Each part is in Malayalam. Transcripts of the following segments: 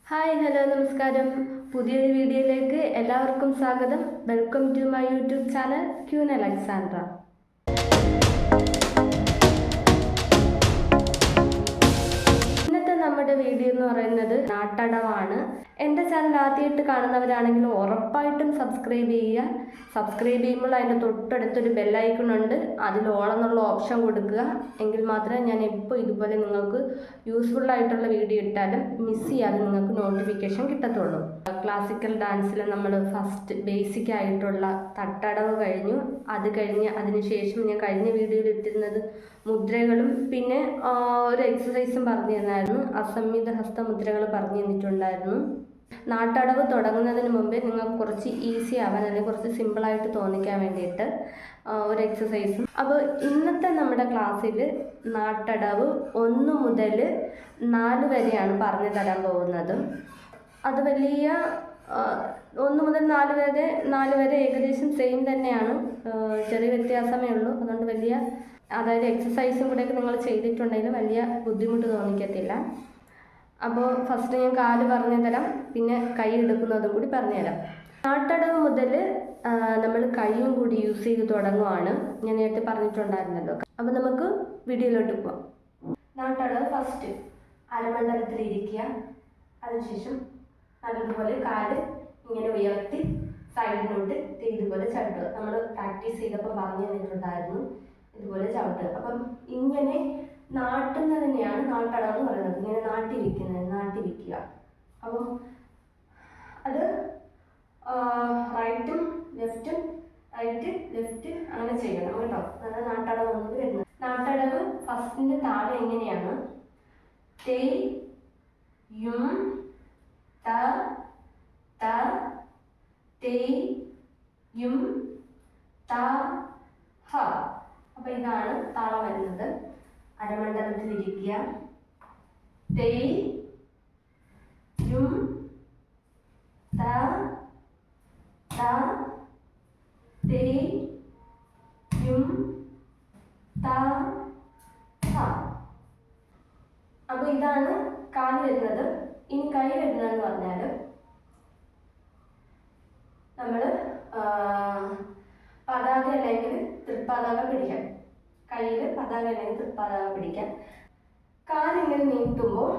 ഹായ് ഹലോ നമസ്കാരം. പുതിയൊരു വീഡിയോയിലേക്ക് എല്ലാവർക്കും സ്വാഗതം. Welcome to my YouTube channel Queen Alexandra. നമ്മുടെ വീഡിയോ എന്ന് പറയുന്നത് നാട്ടടവാണ്. എൻ്റെ ചാനൽ ആദ്യമായിട്ട് കാണുന്നവരാണെങ്കിൽ ഉറപ്പായിട്ടും സബ്സ്ക്രൈബ് ചെയ്യുക. സബ്സ്ക്രൈബ് ചെയ്യുമ്പോൾ അതിൻ്റെ തൊട്ടടുത്തൊരു ബെല്ലൈക്കൺ ഉണ്ട്, അതിൽ ഓൾ എന്നുള്ള ഓപ്ഷൻ കൊടുക്കുക. എങ്കിൽ മാത്രമേ ഞാൻ എപ്പോൾ ഇതുപോലെ നിങ്ങൾക്ക് യൂസ്ഫുൾ ആയിട്ടുള്ള വീഡിയോ ഇട്ടാലും മിസ് ചെയ്യാതെ നിങ്ങൾക്ക് നോട്ടിഫിക്കേഷൻ കിട്ടത്തുള്ളൂ. ക്ലാസിക്കൽ ഡാൻസിൽ നമ്മൾ ഫസ്റ്റ് ബേസിക് ആയിട്ടുള്ള തട്ടടവ് കഴിഞ്ഞു. അത് കഴിഞ്ഞ് അതിനുശേഷം ഞാൻ കഴിഞ്ഞ വീഡിയോയിൽ ഇട്ടിരുന്നത് മുദ്രകളും പിന്നെ ഒരു എക്സസൈസും പറഞ്ഞു തന്നായിരുന്നു. അസംമിത ഹസ്തമുദ്രകൾ പറഞ്ഞു തന്നിട്ടുണ്ടായിരുന്നു. നാട്ടടവ് തുടങ്ങുന്നതിന് മുമ്പേ നിങ്ങൾക്ക് കുറച്ച് ഈസി ആവാൻ അല്ലെങ്കിൽ കുറച്ച് സിമ്പിളായിട്ട് തോന്നിക്കാൻ വേണ്ടിയിട്ട് ഒരു എക്സസൈസും. അപ്പോൾ ഇന്നത്തെ നമ്മുടെ ക്ലാസ്സിൽ നാട്ടടവ് 1 മുതൽ 4 വരെയാണ് പറഞ്ഞു തരാൻ പോകുന്നത്. അത് വലിയ 1 മുതൽ 4 വരെ ഏകദേശം സെയിം തന്നെയാണ്, ചെറിയ വ്യത്യാസമേ ഉള്ളൂ. അതുകൊണ്ട് വലിയ അതായത് എക്സസൈസും കൂടെയൊക്കെ നിങ്ങൾ ചെയ്തിട്ടുണ്ടെങ്കിൽ വലിയ ബുദ്ധിമുട്ട് തോന്നിക്കത്തില്ല. അപ്പോൾ ഫസ്റ്റ് ഞാൻ കാല് പറഞ്ഞു തരാം, പിന്നെ കൈ എടുക്കുന്നതും കൂടി പറഞ്ഞു തരാം. നാട്ടടവ് മുതൽ നമ്മൾ കൈയും കൂടി യൂസ് ചെയ്ത് തുടങ്ങുവാണ്. ഞാൻ നേരത്തെ പറഞ്ഞിട്ടുണ്ടായിരുന്നല്ലോ. അപ്പോൾ നമുക്ക് വീഡിയോയിലോട്ട് പോവാം. നാട്ടടവ് ഫസ്റ്റ് അരമണ്ഡലത്തിലിരിക്കുക. അതിനുശേഷം നല്ലതുപോലെ കാല് ഇങ്ങനെ ഉയർത്തി സൈഡിലോട്ട് ഇതുപോലെ ചവിട്ടുക. നമ്മൾ പ്രാക്ടീസ് ചെയ്തപ്പോൾ പറഞ്ഞു തന്നിട്ടുണ്ടായിരുന്നു, ഇതുപോലെ ചവിട്ടുക. അപ്പം ഇങ്ങനെ നാട്ടുന്നതിനെയാണ് നാട്ടടവ് എന്ന് പറയുന്നത്. ഇങ്ങനെ നാട്ടി വയ്ക്കുക. അപ്പം അത് റൈറ്റും ലെഫ്റ്റും റൈറ്റ് ലെഫ്റ്റ് അങ്ങനെ ചെയ്യണം കേട്ടോ. അതാണ് നാട്ടടവ് എന്നത് വരുന്നത്. നാട്ടടവ് ഫസ്റ്റിൻ്റെ താളം എങ്ങനെയാണ്? തേ യും ത ത തേ യും ത ഹ. അപ്പോൾ ഇതാണ് താളം വരുന്നത്. അരമണ്ഡലത്തിലിരിക്കുക. തേ യും ത ത തേ യും ത ഹ. അപ്പോൾ ഇതാണ് കാല് വരുന്നത്. ഇനി കൈ വരുന്നതെന്ന് പറഞ്ഞാൽ നമ്മൾ പതാക അല്ലെങ്കിൽ തൃപ്പതാക പിടിക്കാം. കയ്യിൽ പതാക അല്ലെങ്കിൽ തൃപ്പതാക പിടിക്കാം. കാലിങ്ങനെ നീട്ടുമ്പോൾ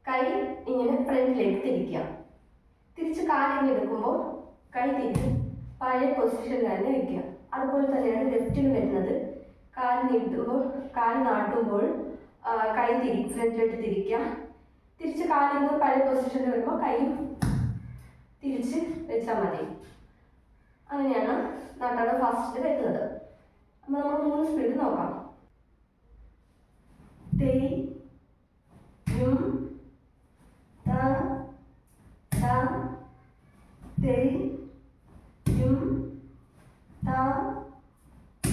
കൈ ഇങ്ങനെ ഫ്രണ്ടിലേക്ക് തിരിക്കുക. തിരിച്ച് കാലിങ്ങനെ എടുക്കുമ്പോൾ കൈ തിരിച്ച് പഴയ പൊസിഷനിൽ തന്നെ വയ്ക്കുക. അതുപോലെ തന്നെയാണ് ലെഫ്റ്റിന് വരുന്നത്. കാല് നീട്ടുമ്പോൾ കാല് നാട്ടുമ്പോൾ കൈ ഫ്രണ്ടിലോട്ട് തിരിക്കുക. തിരിച്ച് കാലിന്ന് പഴയ പൊസിഷനിൽ വരുമ്പോൾ കൈ തിരിച്ച് വെച്ചാൽ മതി. അങ്ങനെയാണ് നാട്ടടവ് ഫസ്റ്റ് വരുന്നത്. അപ്പോൾ നമ്മൾ 3 സ്പീഡ് നോക്കാം. തേ യും ത ത തേ യും ത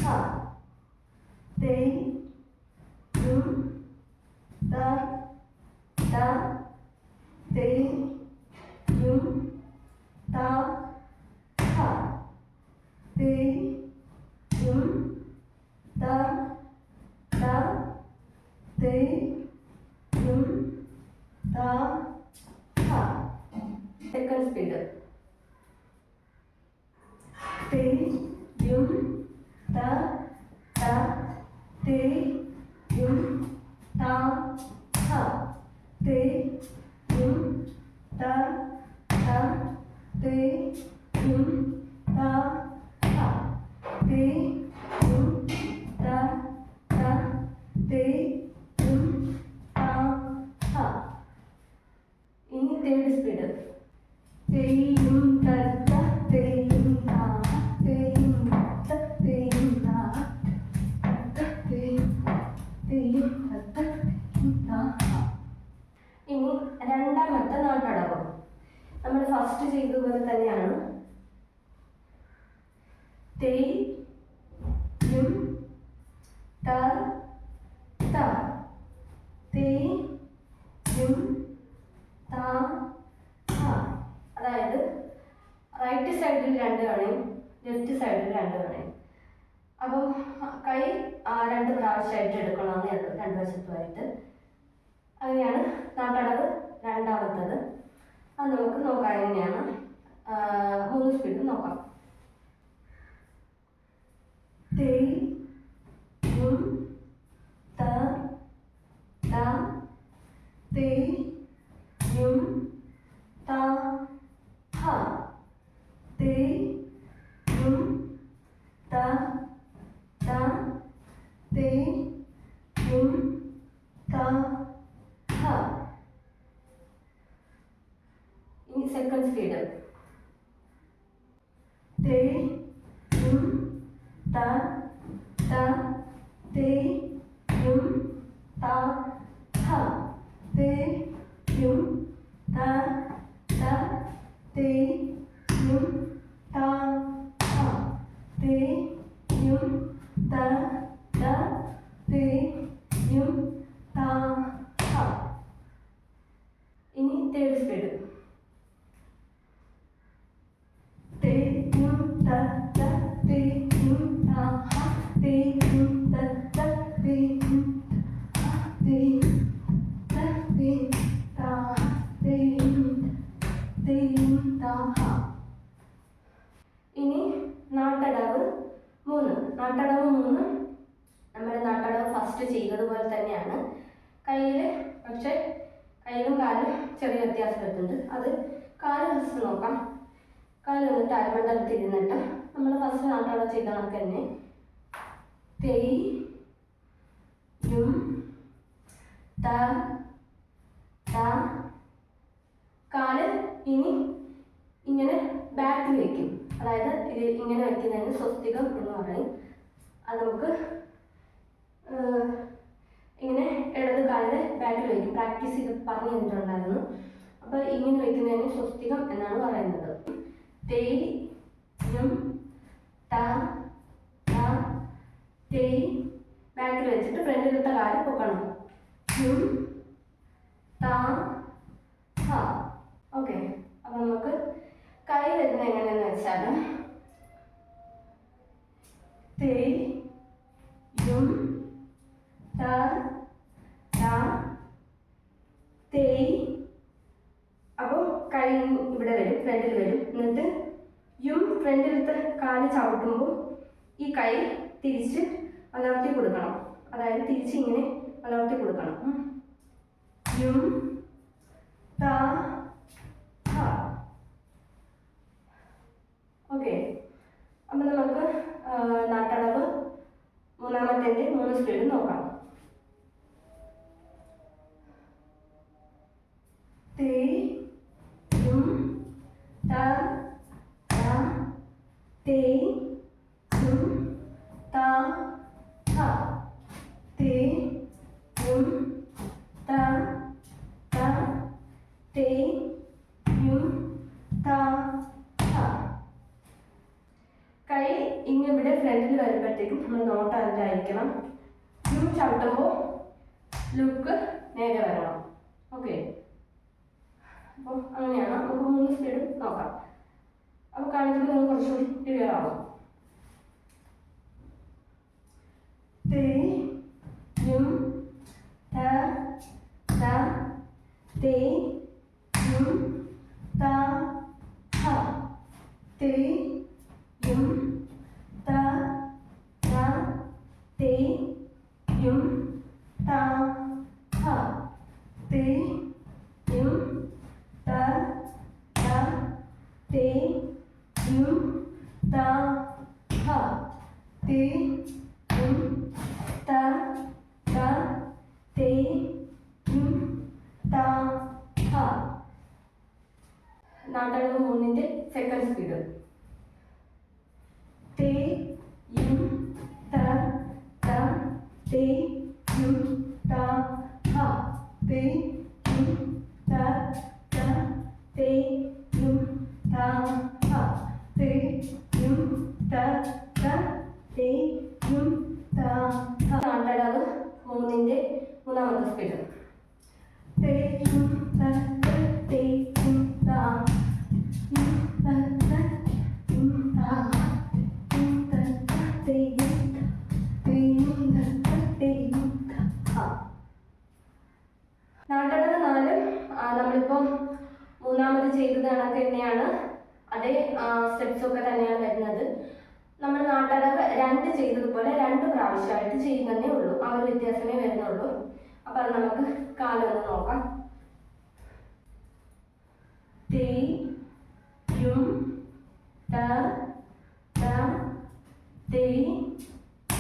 ഹ. തേ യും ത ത തേ യും ത ഹ. തേ യും ത ത തേ യും ത ഹ. Second speed. തേ യും ത ത തേ യും ത ഹ. തേ യും ത ത തേ യും ത ഹ. തേ യും ത ത തേ യും ത ഹ. ഇനി തേർഡ് സ്പീഡ്. തേ യും ത ത തേ യും ത തേ യും ത തേ യും ത തേ യും ത ഹ. ഇനി രണ്ടാമത്തെ നാട്ടടവ് നമ്മൾ ഫസ്റ്റ് ചെയ്തതുപോലെ തന്നെയാണ്. തേ യും ത ത തേ യും ത ഹ. അതായത് റൈറ്റ് സൈഡിൽ 2 കണയും ലെഫ്റ്റ് സൈഡിൽ 2 കണയും. അപ്പം കൈ 2 പ്രാവശ്യമായിട്ട് എടുക്കണമെന്നേ ഉള്ളൂ, 2 വശത്തുമായിട്ട്. അങ്ങനെയാണ് നാട്ടടവ് രണ്ടാമത്തത്. Second speed. തേ യും ത ത തേ യും ത ഥ തേ യും ത ത തേ യും ത ഥ തേ യും ത ത തേ യും ത ഥ. ഇനി തേർഡ് സ്പീഡ്. തേ യും ത ത തേ യും ത ഹ തേ യും ത ത തേ യും ഹ തേ ത തേ ത തേ യും ത ഹ. ഇനി നാട്ടടവ് 3. നാട്ടടവ് 3 നമ്മുടെ നാട്ടടവ് ഫസ്റ്റ് ചെയ്തതുപോലെ തന്നെയാണ്. പക്ഷെ കയ്യിലും കാലും ചെറിയ വ്യത്യാസം വരുന്നുണ്ട്. അത് കാല് ഫസ്റ്റ് നോക്കാം. കാല് വന്നിട്ട് അരമണ്ഡലത്തിൽ ഇരുന്നിട്ട് നമ്മൾ ഫസ്റ്റ് നാട്ടടവ് ചെയ്ത കണക്ക് തന്നെ തേ യും ത ത. കാല് ഇനി ഇങ്ങനെ ബാക്കിൽ വയ്ക്കും. അതായത് ഇത് ഇങ്ങനെ വയ്ക്കുന്നതിന് സ്വസ്തികം എന്ന് പറയും. അത് നമുക്ക് ഇങ്ങനെ ഇടത് കാലിന് ബാക്കിൽ വയ്ക്കും. പ്രാക്ടീസ് ചെയ്ത് പറഞ്ഞു തന്നിട്ടുണ്ടായിരുന്നു. അപ്പോൾ ഇങ്ങനെ വയ്ക്കുന്നതിന് സ്വസ്തികം എന്നാണ് പറയുന്നത്. തേ യും ത ത തേ. ബാക്കിൽ വെച്ചിട്ട് ഫ്രണ്ടിലത്തെ കാല് പൊക്കണം. യും ത ഹ. ഓക്കെ. അപ്പം നമുക്ക് കൈ വരുന്നത് എങ്ങനെയെന്ന് വെച്ചാൽ തേ യും ത ത തേ. അപ്പോൾ കൈ ഇവിടെ വരും, ഫ്രണ്ടിൽ വരും. എന്നിട്ട് യും ഫ്രണ്ടിലത്തെ കാല് ചവിട്ടുമ്പോൾ ഈ കൈ തിരിച്ച് വളർത്തി കൊടുക്കണം. അതായത് തിരിച്ച് ഇങ്ങനെ വളർത്തി കൊടുക്കണം. യും ത ഹ. ഓക്കെ. അപ്പം നമുക്ക് നാട്ടടവ് 3-ാമത്തെ 3 സ്പീഡ് നോക്കാം. തേ യും ത ത തേ യും ത ഹ തേ യും ത ത തേ യും ത ഹ. കൈ ഇങ്ങനെ ഫ്രണ്ടിൽ വരുമ്പോഴത്തേക്കും നമ്മൾ നോട്ട് അതിലായിരിക്കണം. യും ചവിട്ടുമ്പോൾ ലുക്ക് നേരെ വരണം. ഓക്കെ. അപ്പോൾ അങ്ങനെയാണ്. നമുക്ക് 3 സ്പീഡ് നോക്കാം. അപ്പോൾ കാണിക്കുമ്പോൾ നമുക്ക് കുറച്ചുകൂടി ക്ലിയർ ആവും. തേ യും ത ത തേ യും ത ഹ തേ യും ത ത തേ യും ത ഹ തേ യും ത ത തേ യും ത ഹ തേ യും ത ത തേ യും ത ഹ. നാട്ടടവ് 3-ന്റെ സെക്കൻഡ് സ്പീഡ്. തേ യും ത ത തേ യും ത ഹ തേ യും ത ത തേ യും ത ഹ തേ യും ത ത തേ യും ത ഹ. നാട്ടടവ് 3-ന്റെ 3-ാമത്തെ സ്പീഡ്. തേ യും ത ത തേ യും ത യും ത ത യും ത യും ത ത തേ യും ത തേ യും ത ഹ. നാട്ടടവ് 4 നമ്മളിപ്പം 3-ാമത് ചെയ്തത് കണക്ക് തന്നെയാണ്. അതേ സ്റ്റെപ്സ് ഒക്കെ തന്നെയാണ് വരുന്നത്. നമ്മൾ നാട്ടടവ് 2 ചെയ്തതുപോലെ 2 പ്രാവശ്യമായിട്ട് ചെയ്യുന്നതേ ഉള്ളൂ. ആ ഒരു വ്യത്യാസമേ വരുന്നുള്ളൂ. അപ്പം അത് നമുക്ക് കാലൊന്ന് നോക്കാം. തേ യും ത ത തേ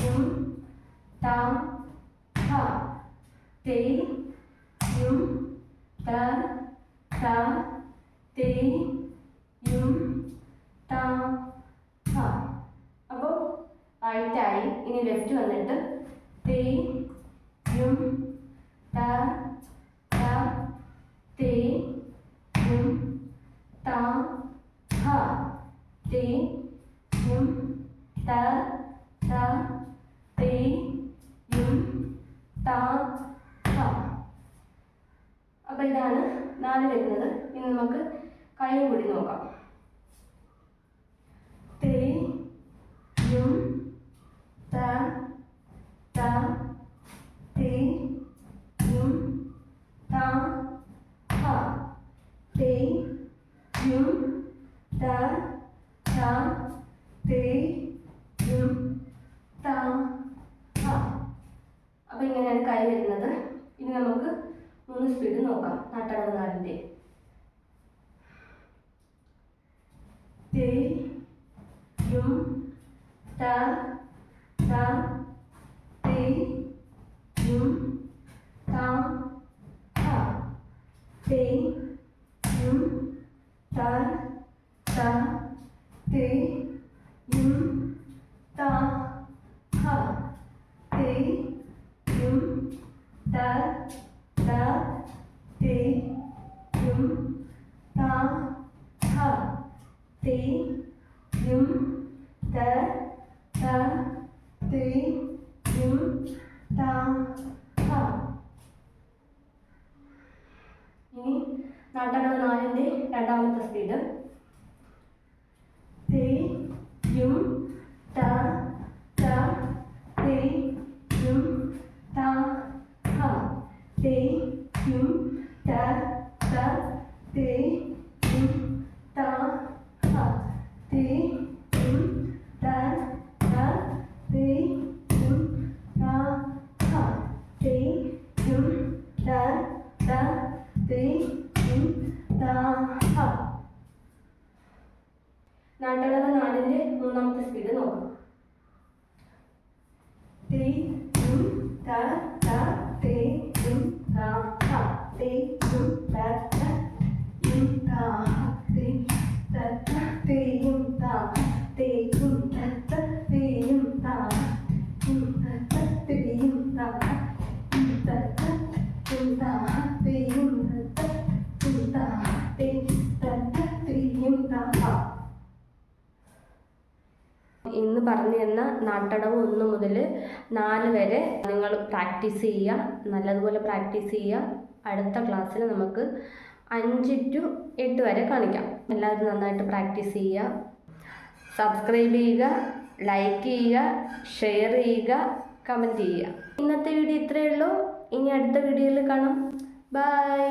യും ത ഹ തേ യും ത ത തേ യും താ ഹാ. അപ്പോൾ റൈറ്റായി. ഇനി ലെഫ്റ്റ് വന്നിട്ട് തേ യും താ താ തേ യും താ ഹാ. തേ യും താ താ തേ യും താ ഹാ. അപ്പോൾ ഇതാണ് 4 വരുന്നത്. ഇനി നമുക്ക് കൈയും കൂടി നോക്കാം. തേ യും താ താ തേ യും താ ഹാ. തേ യും താ താ തേ യും താ ഹാ. അപ്പോൾ ഇങ്ങനെയാണ് കൈ വരുന്നത്. ഇനി നമുക്ക് 3 സ്പീഡ് നോക്കാം. നാട്ടടവ് 4ന്റെ. തേ യും താ താ തേ യും താ ഹാ. തേ യും താ താ തേ യും താ ഹാ. തേ യും താ താ തേ യും താ ഹാ. തേ യും താ താ തേ യും താ ഹാ. ഇനി നാട്ടടവ് 4ന്റെ രണ്ടാമത്തെ സ്പീഡ്. തേ യും താ താ തേ യും താ ഹാ. തേ യും താ താ തേ യും താ ഹാ. തേ യും താ താ തേ യും താ ഹാ. തേ യും താ താ തേ യും താ ഹാ. നാട്ടടവ് 4ന്റെ മൂന്നാമത്തെ സ്പീഡ് നോക്കാം. തേ യും താ താ തേ യും താ ഹാ. തേ യും താ താ യും താ ഹാ. തേ താ താ തേ യും താ ഹാ. തേ യും താ താ തേ യും താ ഹാ. യും താ താ തേ യും താ ഹാ. യും താ താ യും താ ഹാ. തേ യും താ താ യും താ ഹാ. തേ താ താ തേ യും താ ഹാ. ഇന്ന് പറഞ്ഞു തന്ന നാട്ടടവ് 1 മുതൽ 4 വരെ നിങ്ങൾ പ്രാക്ടീസ് ചെയ്യുക. നല്ലതുപോലെ പ്രാക്ടീസ് ചെയ്യുക. അടുത്ത ക്ലാസ്സിൽ നമുക്ക് 5 to 8 വരെ കാണിക്കാം. എല്ലാവരും നന്നായിട്ട് പ്രാക്ടീസ് ചെയ്യുക. സബ്സ്ക്രൈബ് ചെയ്യുക, ലൈക്ക് ചെയ്യുക, ഷെയർ ചെയ്യുക, കമൻറ്റ് ചെയ്യുക. ഇന്നത്തെ വീഡിയോ ഇത്രയേ ഉള്ളൂ. ഇനി അടുത്ത വീഡിയോയിൽ കാണാം. ബൈ.